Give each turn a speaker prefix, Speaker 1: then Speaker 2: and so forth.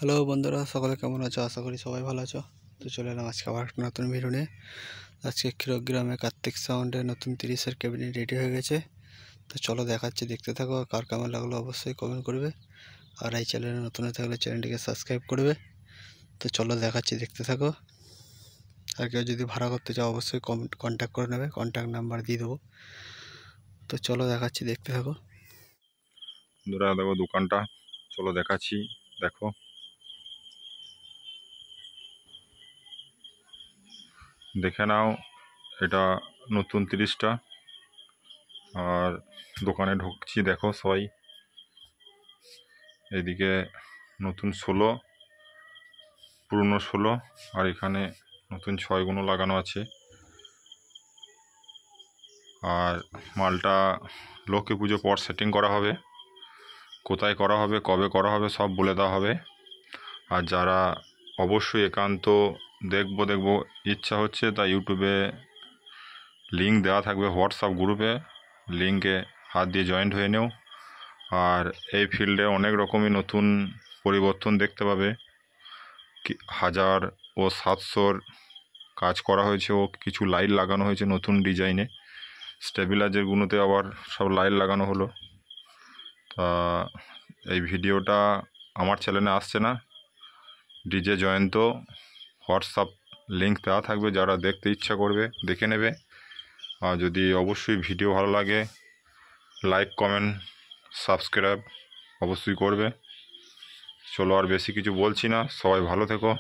Speaker 1: Hello বন্ধুরা, সকলে কেমন আছো? আশা করি সবাই ভালো আছো। তো চলে এলাম আজকে আবার একটা নতুন ভিডিও নিয়ে। আজকে ক্ষীরগ্রামে কার্তিক সাউন্ডে নতুন 30-এর ক্যাবিনেট রেডি হয়ে গেছে। তো চলো দেখাচ্ছি, দেখতে থাকো। কার কেমন লাগলো অবশ্যই কমেন্ট করবে, আর এই চ্যানেলে নতুন হয়ে থাকলে চ্যানেলটিকে সাবস্ক্রাইব করবে। তো চলো দেখাচ্ছি, দেখতে থাকো। আর কেউ যদি ভাড়া করতে চাও অবশ্যই কন্ট্যাক্ট করে নেবে, কন্ট্যাক্ট নাম্বার দিয়ে দেবো। তো চলো দেখাচ্ছি, দেখতে থাকো।
Speaker 2: বন্ধুরা দেখো দোকানটা, চলো দেখাচ্ছি। দেখো দেখে নাও, এটা নতুন 30টা। আর দোকানে ঢুকছি, দেখো সবাই। এইদিকে নতুন 16, পুরনো 16, আর এখানে নতুন 6 লাগানো আছে। আর মালটা লক্ষ্মী পুজো পর সেটিং করা হবে। কোথায় করা হবে, কবে করা হবে, সব বলে দেওয়া হবে। আর যারা অবশ্যই একান্ত দেখবো ইচ্ছা হচ্ছে, তা ইউটিউবে লিঙ্ক দেওয়া থাকবে, হোয়াটসঅ্যাপ গ্রুপে লিঙ্কে হাত দিয়ে জয়েন্ট হয়ে নেও। আর এই ফিল্ডে অনেক রকমই নতুন পরিবর্তন দেখতে পাবে। 1000 ও 700 কাজ করা হয়েছে, ও কিছু লাইট লাগানো হয়েছে নতুন ডিজাইনে। স্টেবিলাইজারগুলোতে আবার সব লাইট লাগানো হলো। তা এই ভিডিওটা আমার চ্যানেলে আসছে না, ডিজে জয়ন্ত হোয়াটসঅ্যাপ লিঙ্ক দেওয়া থাকবে, যারা দেখতে ইচ্ছা করবে দেখে নেবে। আর যদি অবশ্যই ভিডিও ভালো লাগে, লাইক কমেন্ট সাবস্ক্রাইব অবশ্যই করবে। চলো আর বেশি কিছু বলছি না, সবাই ভালো থেকো।